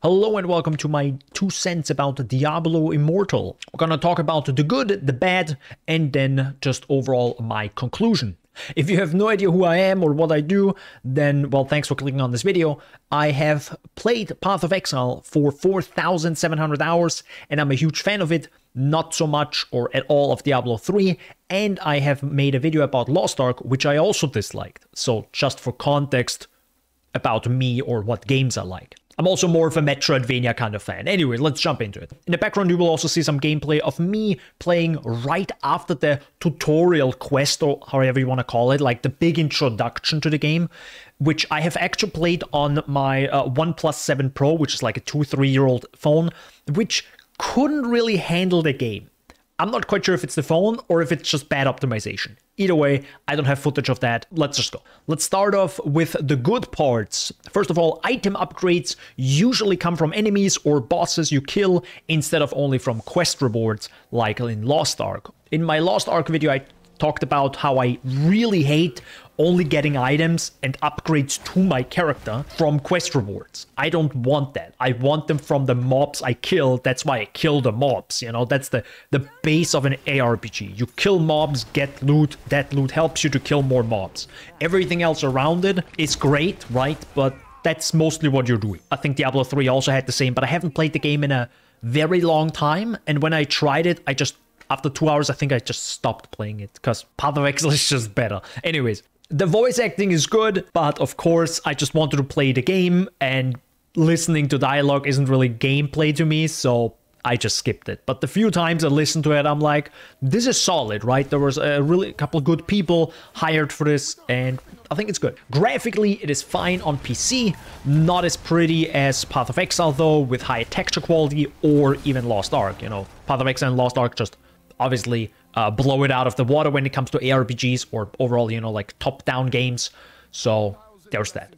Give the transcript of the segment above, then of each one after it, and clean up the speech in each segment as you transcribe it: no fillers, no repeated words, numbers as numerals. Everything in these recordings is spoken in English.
Hello and welcome to my 2 cents about Diablo Immortal. We're gonna talk about the good, the bad, and then just overall my conclusion. If you have no idea who I am or what I do, then, well, thanks for clicking on this video. I have played Path of Exile for 4,700 hours, and I'm a huge fan of it. Not so much or at all of Diablo 3, and I have made a video about Lost Ark, which I also disliked. So just for context about me or what games I like. I'm also more of a Metroidvania kind of fan. Anyway, let's jump into it. In the background, you will also see some gameplay of me playing right after the tutorial quest, or however you want to call it, like the big introduction to the game, which I have actually played on my OnePlus 7 Pro, which is like a 2-3-year-old phone, which couldn't really handle the game. I'm not quite sure if it's the phone or if it's just bad optimization. Either way, I don't have footage of that. Let's just go. Let's start off with the good parts. First of all, item upgrades usually come from enemies or bosses you kill instead of only from quest rewards like in Lost Ark. In my Lost Ark video, I talked about how I really hate only getting items and upgrades to my character from quest rewards. I don't want that. I want them from the mobs I kill. That's why I kill the mobs, you know? That's the base of an ARPG. You kill mobs, get loot. That loot helps you to kill more mobs. Everything else around it is great, right? But that's mostly what you're doing. I think Diablo 3 also had the same, but I haven't played the game in a very long time. And when I tried it, after 2 hours, I think I just stopped playing it because Path of Exile is just better. Anyways, the voice acting is good, but of course, I just wanted to play the game, and listening to dialogue isn't really gameplay to me, so I just skipped it. But the few times I listened to it, I'm like, this is solid, right? There was a couple of good people hired for this, and I think it's good. Graphically, it is fine on PC. Not as pretty as Path of Exile, though, with high texture quality, or even Lost Ark. You know, Path of Exile and Lost Ark just obviously blow it out of the water when it comes to ARPGs or overall, you know, like top-down games. So there's that.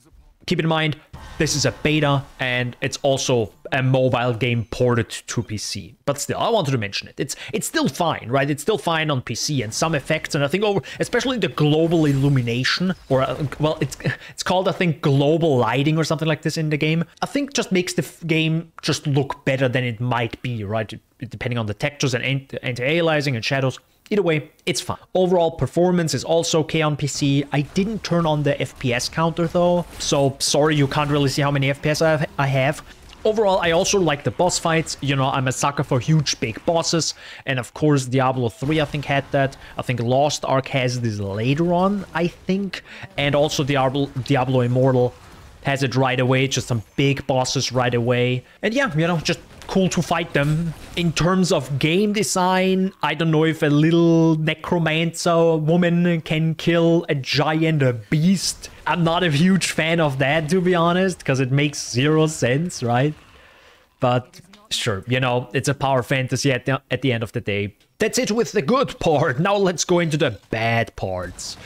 Keep in mind, this is a beta, and it's also a mobile game ported to PC. But still, I wanted to mention it. It's still fine, right? It's still fine on PC, and some effects, and I think especially the global illumination, or well, it's called, I think, global lighting or something like this in the game. I think just makes the game just look better than it might be, right? Depending on the textures and anti-aliasing and shadows. Either way, it's fine. Overall performance is also okay on PC. I didn't turn on the FPS counter though, so sorry you can't really see how many FPS I have. Overall, I also like the boss fights. You know, I'm a sucker for huge, big bosses. And of course, Diablo 3, I think, had that. I think Lost Ark has this later on, I think. And also Diablo Immortal has it right away. Just some big bosses right away. And yeah, you know, just cool to fight them. In terms of game design, I don't know if a little necromancer woman can kill a giant beast. I'm not a huge fan of that, to be honest, because it makes 0 sense, right? But sure, you know, it's a power fantasy at the end of the day. That's it with the good part. Now let's go into the bad parts.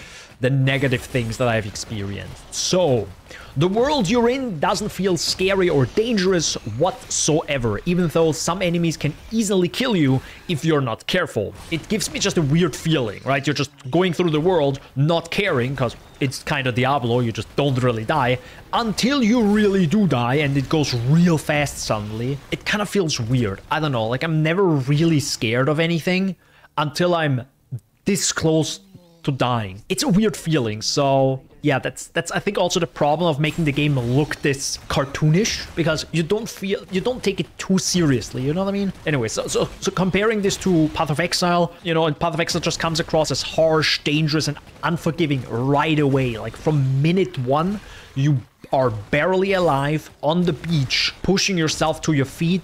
The negative things that I've experienced. So, the world you're in doesn't feel scary or dangerous whatsoever, even though some enemies can easily kill you if you're not careful. It gives me just a weird feeling, right? You're just going through the world, not caring, because it's kind of Diablo, you just don't really die, until you really do die, and it goes real fast suddenly. It kind of feels weird. I don't know, like I'm never really scared of anything until I'm this close to dying. It's a weird feeling, so yeah, that's I think also the problem of making the game look this cartoonish, because you don't take it too seriously, you know what I mean? Anyway, so comparing this to Path of Exile, you know, and Path of Exile just comes across as harsh, dangerous, and unforgiving right away. Like from minute 1, you are barely alive on the beach, pushing yourself to your feet,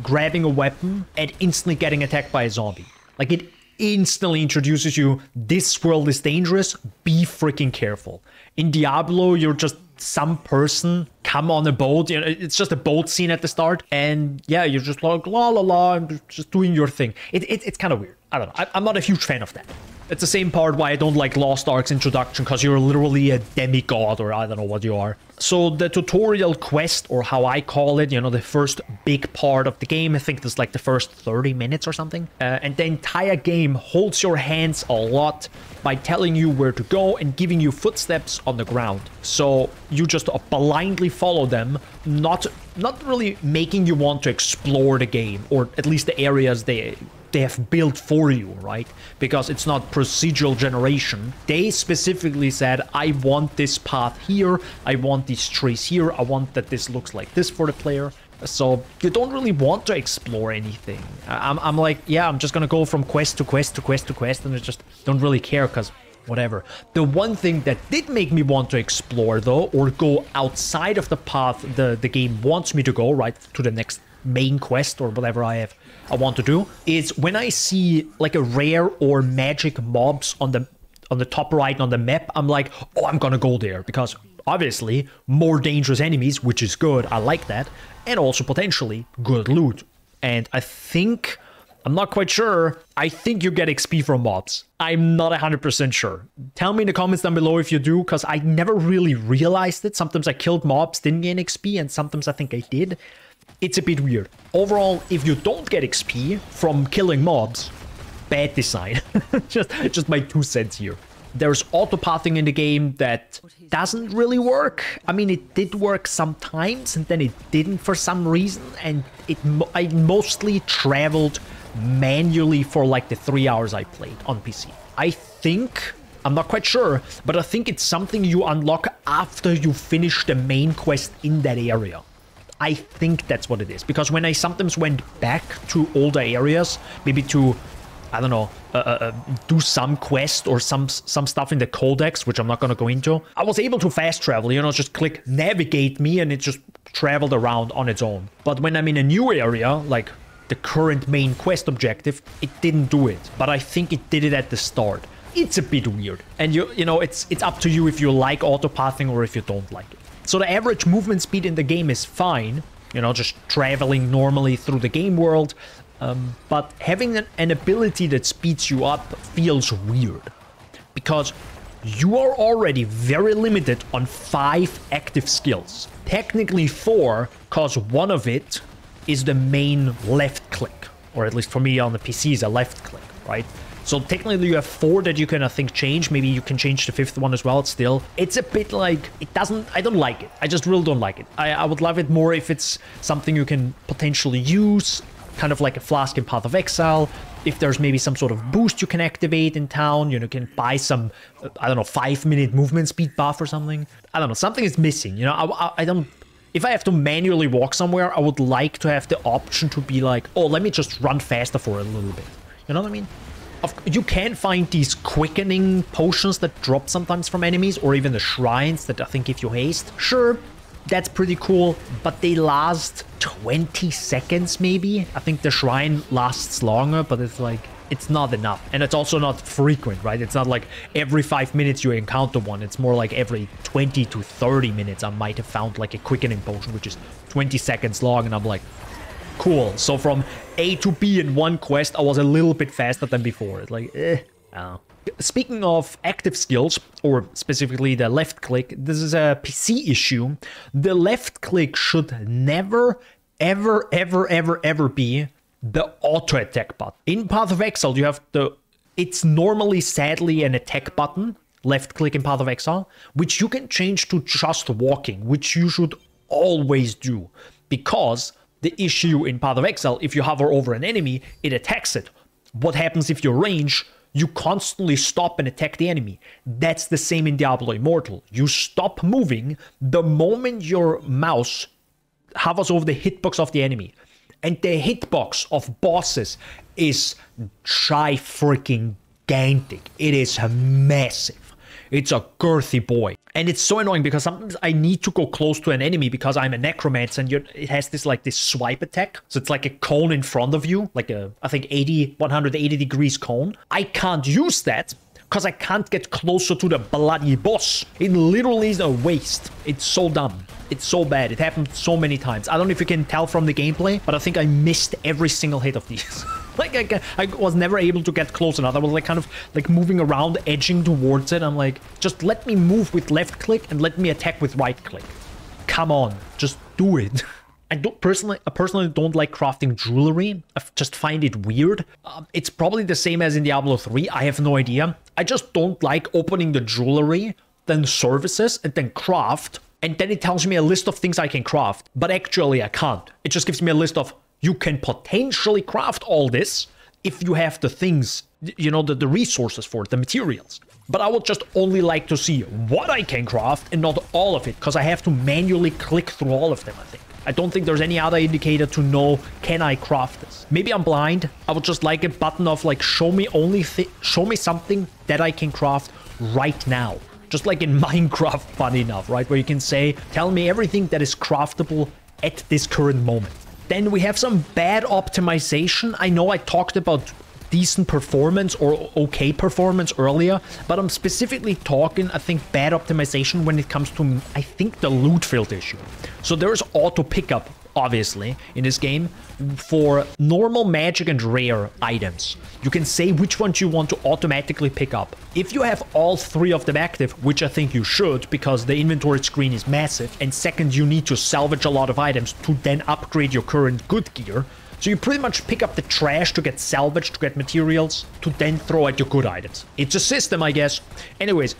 grabbing a weapon, and instantly getting attacked by a zombie. Like it instantly introduces you, this world is dangerous, be freaking careful. In Diablo, you're just some person come on a boat, you know, it's just a boat scene at the start, and yeah, you're just like la la la, I'm just doing your thing. It's kind of weird. I don't know. I'm not a huge fan of that. It's the same part why I don't like Lost Ark's introduction, because you're literally a demigod, or I don't know what you are. So the tutorial quest, or how I call it, you know, the first big part of the game, I think there's like the first 30 minutes or something. And the entire game holds your hands a lot by telling you where to go and giving you footsteps on the ground. So you just blindly follow them, not really making you want to explore the game, or at least the areas they have built for you, right? Because it's not procedural generation. They specifically said, I want this path here, I want these trees here, I want that this looks like this for the player. So you don't really want to explore anything. I'm like, yeah, I'm just gonna go from quest to quest to quest to quest, and I just don't really care, because whatever. The one thing that did make me want to explore, though, or go outside of the path the game wants me to go, right, to the next main quest or whatever I want to do, is when I see like a rare or magic mobs on the top right on the map, I'm like, oh, I'm gonna go there, because obviously more dangerous enemies, which is good, I like that, and also potentially good loot. And I think, I'm not quite sure, I think you get XP from mobs. I'm not 100% sure. Tell me in the comments down below if you do, because I never really realized it. Sometimes I killed mobs, didn't gain XP, and sometimes I think I did. It's a bit weird. Overall, if you don't get XP from killing mobs, bad design. just my 2 cents here. There's auto-pathing in the game that doesn't really work. I mean, it did work sometimes, and then it didn't for some reason, and I mostly traveled manually for like the 3 hours I played on PC. I think, I'm not quite sure, but I think it's something you unlock after you finish the main quest in that area. I think that's what it is, because when I sometimes went back to older areas, maybe to, I don't know, do some quest or some stuff in the codex, which I'm not going to go into, I was able to fast travel, you know, just click navigate me and it just traveled around on its own. But when I'm in a new area, like the current main quest objective, it didn't do it. But I think it did it at the start. It's a bit weird. And you know, it's up to you if you like auto-pathing or if you don't like it. So the average movement speed in the game is fine, you know, just traveling normally through the game world. But having an ability that speeds you up feels weird, because you are already very limited on 5 active skills. Technically 4, because one of it is the main left click, or at least for me on the PC is a left click, right? So technically you have 4 that you can, I think, change. Maybe you can change the 5th one as well. Still, it's a bit like, I don't like it. I just really don't like it. I would love it more if it's something you can potentially use, kind of like a flask in Path of Exile. If there's maybe some sort of boost you can activate in town, you know, can buy some, I don't know, 5-minute movement speed buff or something. I don't know, something is missing, you know. I don't, if I have to manually walk somewhere, I would like to have the option to be like, oh, let me just run faster for a little bit. You know what I mean? You can find these quickening potions that drop sometimes from enemies, or even the shrines that I think if you haste. Sure, that's pretty cool, but they last 20 seconds maybe. I think the shrine lasts longer, but it's like, it's not enough. And it's also not frequent, right? It's not like every 5 minutes you encounter one. It's more like every 20 to 30 minutes I might have found like a quickening potion, which is 20 seconds long, and I'm like, cool. So from A to B in one quest, I was a little bit faster than before. It's like, I don't know. Speaking of active skills, or specifically the left click, this is a PC issue. The left click should never, ever, ever, ever, ever be the auto attack button. In Path of Exile, you have it's normally, sadly, an attack button, left click in Path of Exile, which you can change to just walking, which you should always do, because the issue in Path of Exile, if you hover over an enemy, it attacks it. What happens if you range? You constantly stop and attack the enemy. That's the same in Diablo Immortal. You stop moving the moment your mouse hovers over the hitbox of the enemy. And the hitbox of bosses is freaking-gantic. It is massive. It's a girthy boy. And it's so annoying because sometimes I need to go close to an enemy because I'm a necromancer, and it has this like this swipe attack. So it's like a cone in front of you, like a, I think 180 degrees cone. I can't use that because I can't get closer to the bloody boss. It literally is a waste. It's so dumb. It's so bad. It happened so many times. I don't know if you can tell from the gameplay, but I think I missed every single hit of these. Like I was never able to get close enough. I was like kind of like moving around, edging towards it. I'm like, just let me move with left click and let me attack with right click. Come on, just do it. I personally don't like crafting jewelry. I just find it weird. It's probably the same as in Diablo 3. I have no idea. I just don't like opening the jewelry, then services, and then craft. And then it tells me a list of things I can craft. But actually, I can't. It just gives me a list of, you can potentially craft all this if you have the things, you know, the resources for it, the materials. But I would just only like to see what I can craft and not all of it, because I have to manually click through all of them, I think. I don't think there's any other indicator to know, can I craft this? Maybe I'm blind. I would just like a button of like, show me something that I can craft right now. Just like in Minecraft, funny enough, right? Where you can say, tell me everything that is craftable at this current moment. Then we have some bad optimization. I know I talked about decent performance or okay performance earlier, but I'm specifically talking, I think, bad optimization when it comes to, I think, the loot filter issue. So there's auto pickup, obviously, in this game for normal, magic, and rare items. You can say which ones you want to automatically pick up. If you have all three of them active, which I think you should, because the inventory screen is massive, and second, you need to salvage a lot of items to then upgrade your current good gear. So you pretty much pick up the trash to get salvaged, to get materials, to then throw at your good items. It's a system, I guess. Anyways,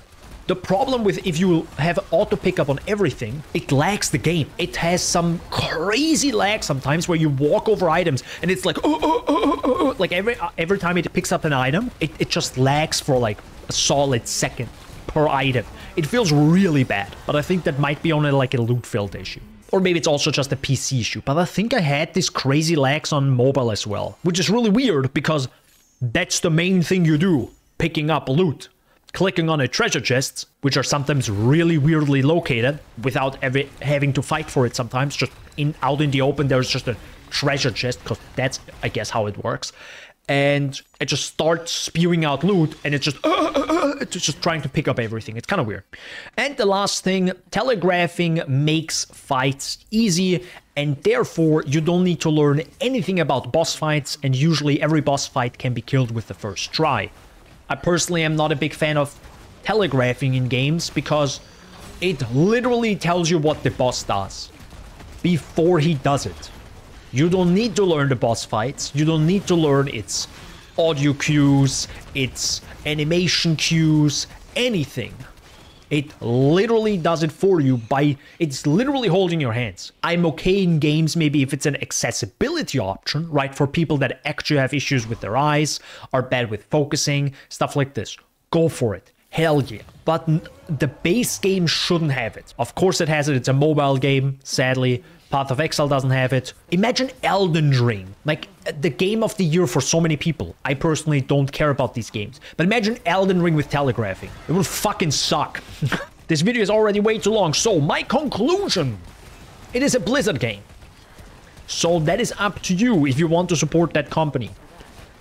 the problem with if you have auto pickup on everything, it lags the game. It has some crazy lag sometimes where you walk over items and it's like, like every time it picks up an item, it just lags for like a solid second per item. It feels really bad, but I think that might be only like a loot filter issue. Or maybe it's also just a PC issue. But I think I had this crazy lags on mobile as well, which is really weird because that's the main thing you do, picking up loot. Clicking on a treasure chests, which are sometimes really weirdly located without ever having to fight for it sometimes. Just out in the open, there's just a treasure chest, because that's, I guess, how it works. And it just starts spewing out loot, and it's just trying to pick up everything. It's kind of weird. And the last thing, telegraphing makes fights easy, and therefore you don't need to learn anything about boss fights, and usually every boss fight can be killed with the first try. I personally am not a big fan of telegraphing in games because it literally tells you what the boss does before he does it. You don't need to learn the boss fights. You don't need to learn its audio cues, its animation cues, anything. It literally does it for you it's literally holding your hands. I'm okay in games maybe if it's an accessibility option, right? For people that actually have issues with their eyes, are bad with focusing, stuff like this. Go for it. Hell yeah. But the base game shouldn't have it. Of course it has it. It's a mobile game, sadly. Path of Exile doesn't have it. Imagine Elden Ring, like the game of the year for so many people. I personally don't care about these games. But imagine Elden Ring with telegraphing. It would fucking suck. This video is already way too long, so my conclusion. It is a Blizzard game. So that is up to you if you want to support that company.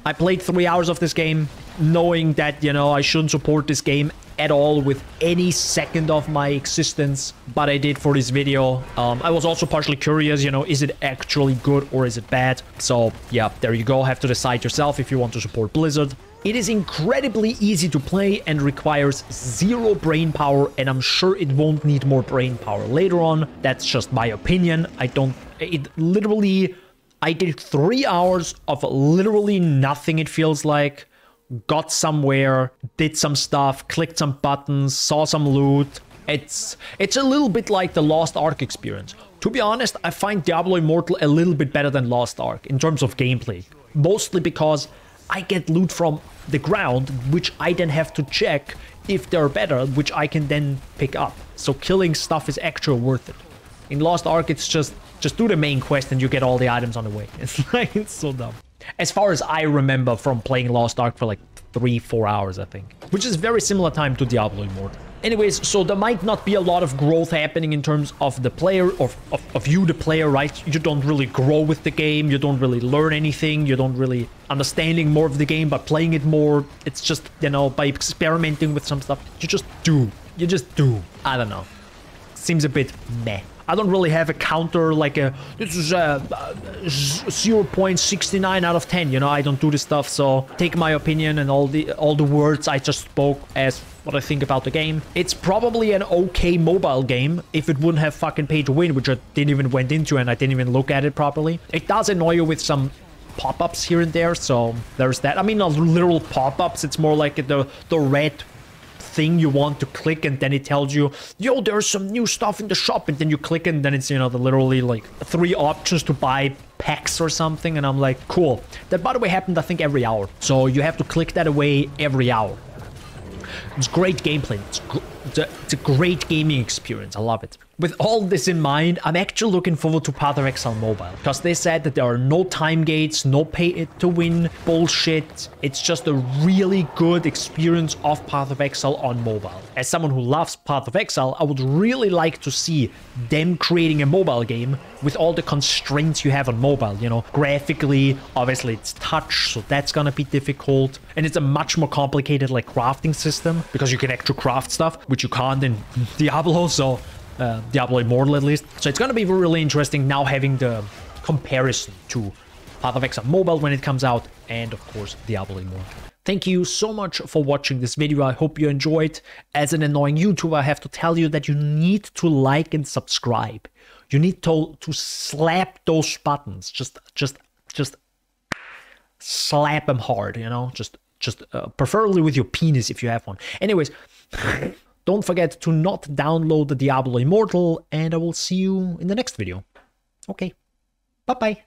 I played 3 hours of this game knowing that, you know, I shouldn't support this game at all with any second of my existence, but I did for this video. I was also partially curious, you know, is it actually good or is it bad? So yeah, there you go. Have to decide yourself if you want to support Blizzard. It is incredibly easy to play and requires zero brain power, and I'm sure it won't need more brain power later on. That's just my opinion. I did 3 hours of literally nothing, it feels like. Got somewhere, did some stuff, clicked some buttons, saw some loot. It's a little bit like the Lost Ark experience. To be honest, I find Diablo Immortal a little bit better than Lost Ark in terms of gameplay. Mostly because I get loot from the ground, which I then have to check if they're better, which I can then pick up. So killing stuff is actually worth it. In Lost Ark, it's just do the main quest and you get all the items on the way. It's like, it's so dumb. As far as I remember from playing Lost Ark for like 3-4 hours, I think. Which is very similar time to Diablo Immortal. Anyways, so there might not be a lot of growth happening in terms of the player, of you, the player, right? You don't really grow with the game. You don't really learn anything. You don't really understanding more of the game by playing it more. It's just, you know, by experimenting with some stuff. You just do. You just do. I don't know. Seems a bit meh. I don't really have a counter like a this is a 0.69 out of 10. You know, I don't do this stuff. So take my opinion and all the words I just spoke as what I think about the game. It's probably an okay mobile game if it wouldn't have fucking pay to win, which I didn't even went into and I didn't even look at it properly. It does annoy you with some pop-ups here and there, so there's that. I mean, not literal pop-ups, it's more like the red thing you want to click and then it tells you, yo, there's some new stuff in the shop, and then you click and then it's, you know, the literally like 3 options to buy packs or something, and I'm like, cool. That, by the way, happened I think every hour, so you have to click that away every hour. It's great gameplay. It's a great gaming experience. I love it. With all this in mind, I'm actually looking forward to Path of Exile Mobile, because they said that there are no time gates, no pay to win bullshit. It's just a really good experience of Path of Exile on mobile. As someone who loves Path of Exile, I would really like to see them creating a mobile game with all the constraints you have on mobile. You know, graphically, obviously it's touch, so that's gonna be difficult. And it's a much more complicated like crafting system, because you can actually craft stuff, which you can't in Diablo, so Diablo Immortal at least. So it's gonna be really interesting now having the comparison to Path of Exile Mobile when it comes out, and of course Diablo Immortal. Thank you so much for watching this video. I hope you enjoyed. As an annoying YouTuber, I have to tell you that you need to like and subscribe. You need to slap those buttons. Just slap them hard, you know? Just preferably with your penis if you have one. Anyways, don't forget to not download the Diablo Immortal, and I will see you in the next video. Okay, bye-bye.